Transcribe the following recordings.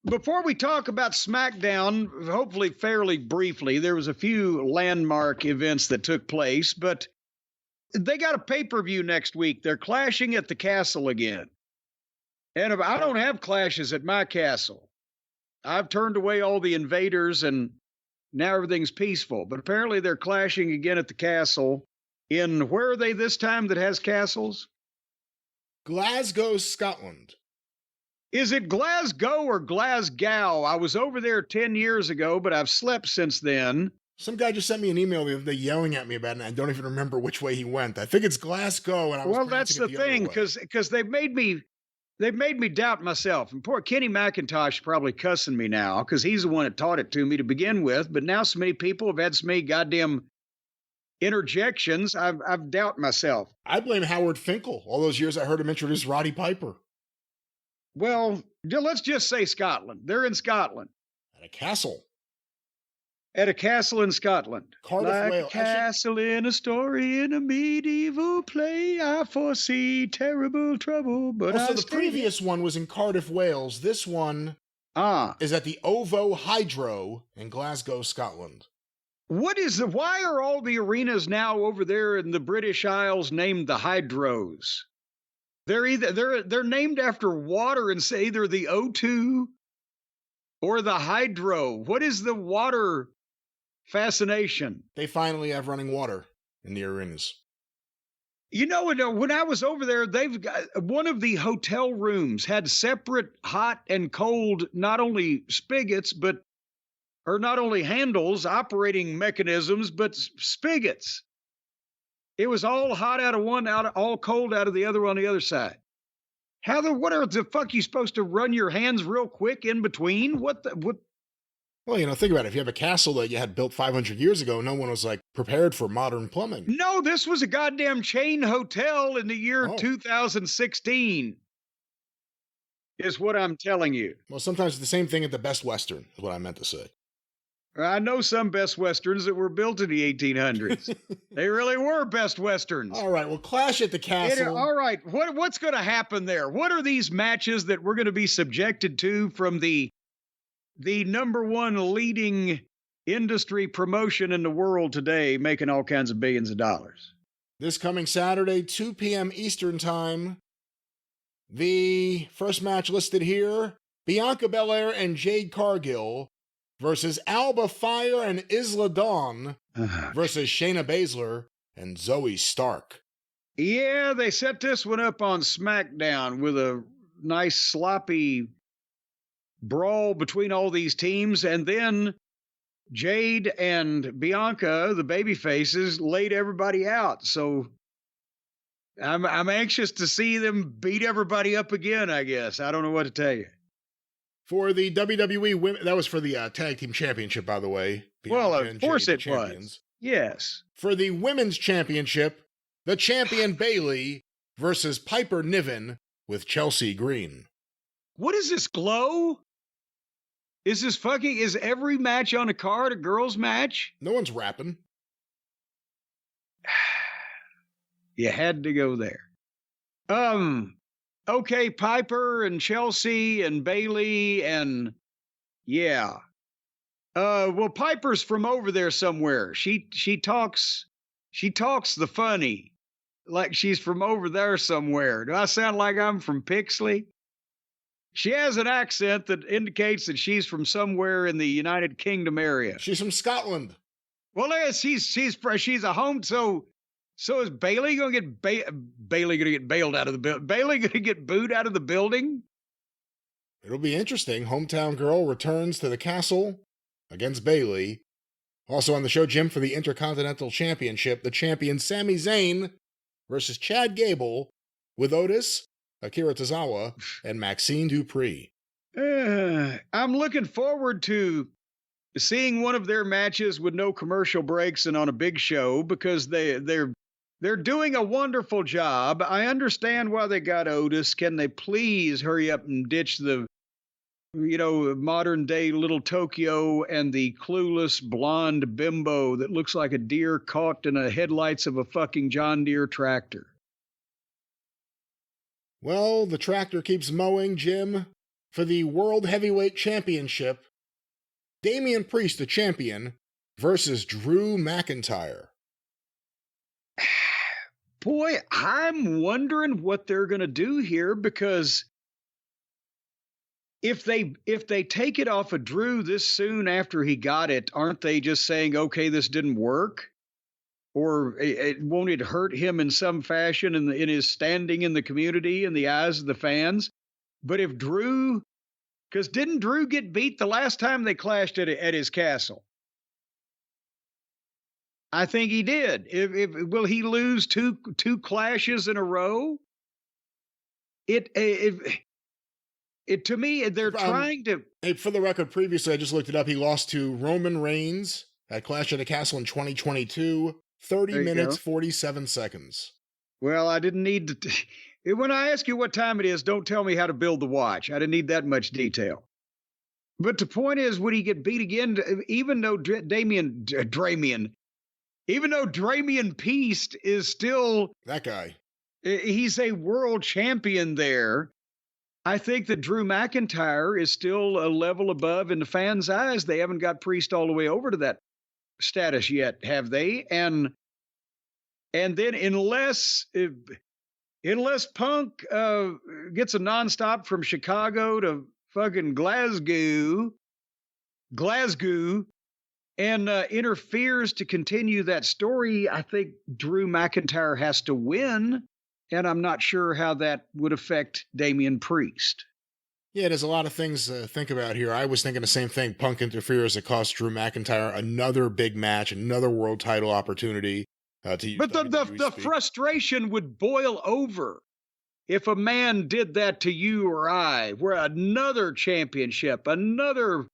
Before we talk about SmackDown, hopefully fairly briefly, there was a few landmark events that took place, but they got a pay-per-view next week. They're clashing at the castle again. And I don't have clashes at my castle. I've turned away all the invaders and now everything's peaceful. But apparently they're clashing again at the castle. Where are they this time that has castles? Glasgow, Scotland. Is it Glasgow or Glasgow? I was over there 10 years ago, but I've slept since then. Some guy just sent me an email the other day yelling at me about it, and I don't even remember which way he went. I think it's Glasgow, and I was that's the thing, because they've made me doubt myself. And poor Kenny McIntosh is probably cussing me now, because he's the one that taught it to me to begin with. But now so many people have had so many goddamn interjections, I've doubt myself. I blame Howard Finkel. All those years I heard him introduce Roddy Piper. Well, let's just say Scotland. They're in Scotland. At a castle. At a castle in Scotland. Cardiff, like Wales. A castle in a story in a medieval play. I foresee terrible trouble, but also, the previous one was in Cardiff, Wales. This one is at the OVO Hydro in Glasgow, Scotland. Why are all the arenas now over there in the British Isles named the Hydros? They're named after water, and say either the O2 or the Hydro. What is the water fascination? They finally have running water in the arenas. You know, when I was over there, they've got one of the hotel rooms had separate hot and cold, not only spigots, or not only handles, operating mechanisms, but spigots. It was all hot out of one, all cold out of the other on the other side. What are the fuck you supposed to run your hands real quick in between? What? Well, think about it. If you have a castle that you had built 500 years ago, no one was prepared for modern plumbing. No, this was a goddamn chain hotel in the year 2016. Is what I'm telling you. Well, sometimes it's the same thing at the Best Western, is what I meant to say. I know some Best Westerns that were built in the 1800s. They really were Best Westerns. All right, well, clash at the castle. All right, what's going to happen there? What are these matches that we're going to be subjected to from the number one leading industry promotion in the world today, making all kinds of billions of dollars? This coming Saturday, 2 p.m. Eastern Time. The first match listed here, Bianca Belair and Jade Cargill versus Alba Fire and Isla Dawn versus Shayna Baszler and Zoe Stark. Yeah, they set this one up on SmackDown with a nice sloppy brawl between all these teams, and then Jade and Bianca, the baby faces, laid everybody out. So I'm anxious to see them beat everybody up again, I guess. I don't know what to tell you. For the WWE women, that was for the Tag Team Championship, by the way. Well, of course it was. Yes. For the Women's Championship, the champion Bayley versus Piper Niven with Chelsea Green. What is this, Glow? Is every match on a card a girls' match? No one's rapping. You had to go there. Okay, Piper and Chelsea and Bayley and yeah. Well, Piper's from over there somewhere. She talks the funny, like she's from over there somewhere. Do I sound like I'm from Pixley? She has an accent that indicates that she's from somewhere in the United Kingdom area. She's from Scotland. Well, she's a home. So is Bayley going to get Bayley going to get bailed out of the building? Bayley going to get booed out of the building? It'll be interesting. Hometown Girl returns to the castle against Bayley. Also on the show, Jim, for the Intercontinental Championship, the champion Sami Zayn versus Chad Gable with Otis, Akira Tozawa, and Maxine Dupree. I'm looking forward to seeing one of their matches with no commercial breaks and on a big show, because they're doing a wonderful job. I understand why they got Otis. Can they please hurry up and ditch the, modern day little Tokyo and the clueless blonde bimbo that looks like a deer caught in the headlights of a fucking John Deere tractor? Well, the tractor keeps mowing, Jim. for the World Heavyweight Championship. Damian Priest, the champion, versus Drew McIntyre. Boy, I'm wondering what they're going to do here, because if they take it off of Drew this soon after he got it, aren't they just saying, okay, this didn't work? Or won't it hurt him in some fashion in his standing in the community, in the eyes of the fans? But if Drew, because didn't Drew get beat the last time they clashed at his castle? I think he did. Will he lose two clashes in a row? It to me, they're trying to. Hey, for the record, previously I just looked it up. He lost to Roman Reigns at Clash at the Castle in 2022. 30 minutes, 47 seconds. Well, I didn't need to. When I ask you what time it is, don't tell me how to build the watch. I didn't need that much detail. But the point is, would he get beat again? Even though Damian Priest is still that guy, he's a world champion there. I think that Drew McIntyre is still a level above in the fans' eyes. They haven't got Priest all the way over to that status yet, have they? And then unless Punk gets a nonstop from Chicago to fucking Glasgow, and interferes to continue that story, I think Drew McIntyre has to win, and I'm not sure how that would affect Damian Priest. Yeah, there's a lot of things to think about here. I was thinking the same thing. Punk interferes. It cost Drew McIntyre another big match, another world title opportunity. But the frustration would boil over if a man did that to you or I, where another championship, another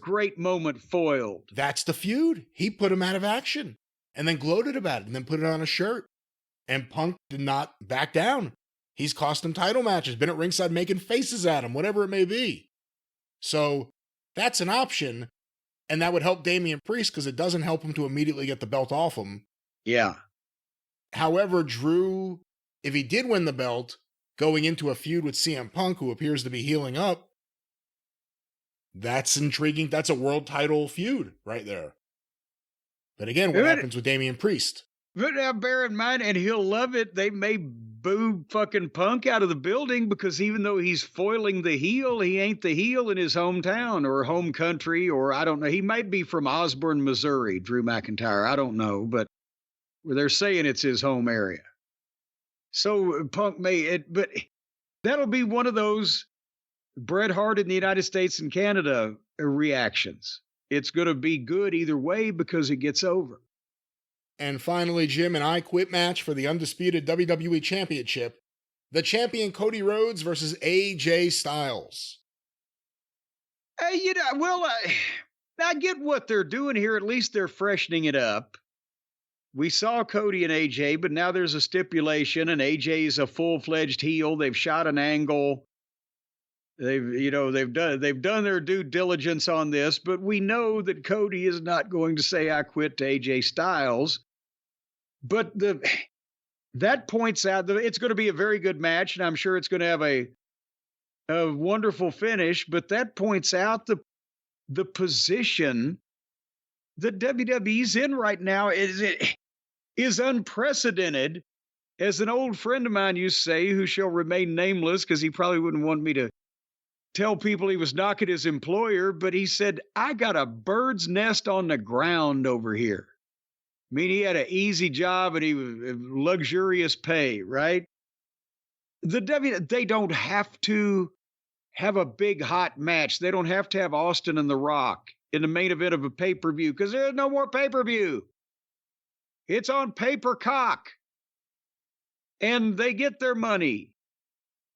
great moment foiled. That's the feud. He put him out of action and then gloated about it and then put it on a shirt. And Punk did not back down. He's cost him title matches, been at ringside making faces at him, whatever it may be. So that's an option. And that would help Damian Priest because it doesn't help him to immediately get the belt off him. Yeah. However, Drew, if he did win the belt, going into a feud with CM Punk, who appears to be healing up, that's intriguing. That's a world title feud right there. But again, what happens with Damian Priest? But now bear in mind, and he'll love it, they may boo fucking Punk out of the building because even though he's foiling the heel, he ain't the heel in his hometown or home country, or I don't know. He might be from Osborne, Missouri, Drew McIntyre. I don't know, but they're saying it's his home area. So Punk but that'll be one of those Bret Hart in the United States and Canada reactions. It's going to be good either way because it gets over. And finally, Jim, an I Quit match for the undisputed WWE Championship. The champion Cody Rhodes versus AJ Styles. Hey, I get what they're doing here. At least they're freshening it up. We saw Cody and AJ, but now there's a stipulation, and AJ's a full-fledged heel. They've shot an angle. They've done their due diligence on this, but we know that Cody is not going to say I quit to AJ Styles. But that points out that it's going to be a very good match, and I'm sure it's going to have a wonderful finish. But that points out the position that WWE's in right now is unprecedented. As an old friend of mine used to say, who shall remain nameless because he probably wouldn't want me to tell people he was knocking his employer, but he said, I got a bird's nest on the ground over here. I mean, he had an easy job and he was luxurious pay, right? They don't have to have a big hot match. They don't have to have Austin and The Rock in the main event of a pay-per-view because there's no more pay-per-view. It's on pay-per-cock. And they get their money.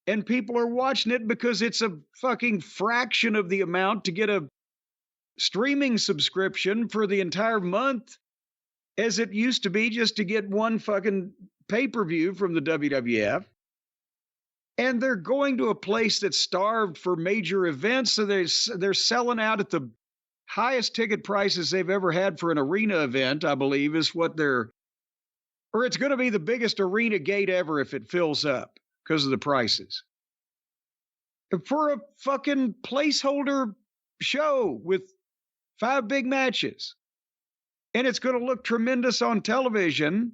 And people are watching it because it's a fucking fraction of the amount to get a streaming subscription for the entire month as it used to be just to get one fucking pay-per-view from the WWF. And they're going to a place that's starved for major events, so they're selling out at the highest ticket prices they've ever had for an arena event, I believe, is what or it's going to be the biggest arena gate ever if it fills up because of the prices. for a fucking placeholder show with 5 big matches. And it's going to look tremendous on television.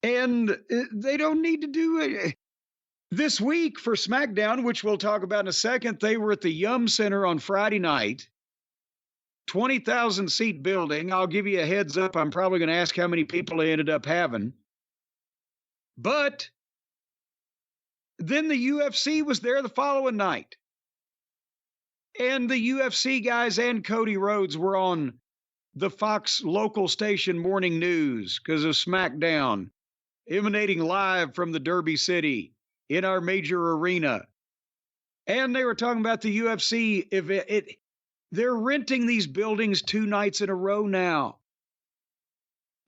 And they don't need to do it. This week for SmackDown, which we'll talk about in a second, they were at the Yum Center on Friday night. 20,000 seat building. I'll give you a heads up. I'm probably going to ask how many people they ended up having. But then the UFC was there the following night. And the UFC guys and Cody Rhodes were on the Fox local station Morning News because of SmackDown, emanating live from the Derby City in our major arena. And they were talking about the UFC. They're renting these buildings 2 nights in a row now.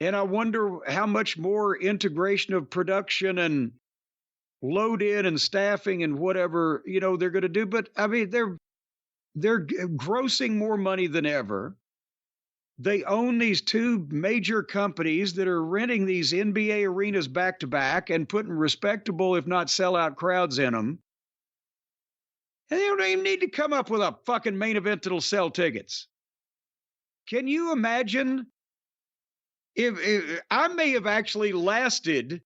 And I wonder how much more integration of production and load in and staffing and whatever, they're going to do. But I mean, they're grossing more money than ever. They own these 2 major companies that are renting these NBA arenas back to back and putting respectable, if not sellout crowds in them. And they don't even need to come up with a fucking main event that'll sell tickets. Can you imagine if I may have actually lasted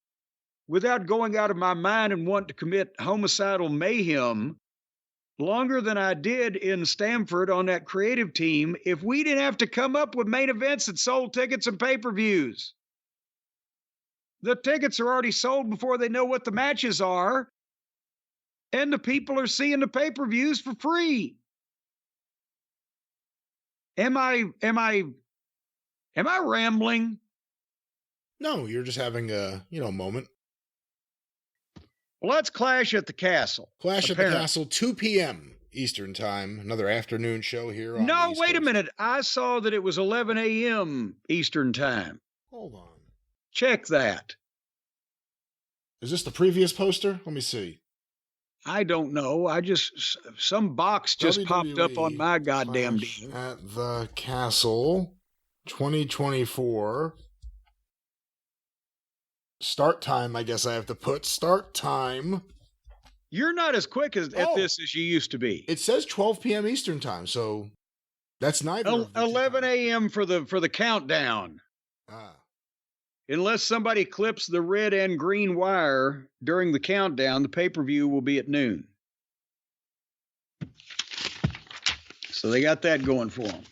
without going out of my mind and wanting to commit homicidal mayhem longer than I did in Stamford on that creative team if we didn't have to come up with main events that sold tickets and pay-per-views. The tickets are already sold before they know what the matches are, and the people are seeing the pay-per-views for free. Am I rambling? No, you're just having a, moment. Well, let's Clash at the Castle. Clash at the Castle, 2 p.m. Eastern Time. Another afternoon show here on No, the East wait a Coast. minute. I saw that it was 11 a.m. Eastern Time. Hold on. Check that. Is this the previous poster? Let me see. I don't know. Some box just popped up on my goddamn deal. At the Castle, 2024. Start time, I guess I have to put. Start time. You're not as quick at this as you used to be. It says 12 p.m. Eastern Time, so that's neither. 11 a.m. for the countdown. Unless somebody clips the red and green wire during the countdown, the pay-per-view will be at noon. So they got that going for them.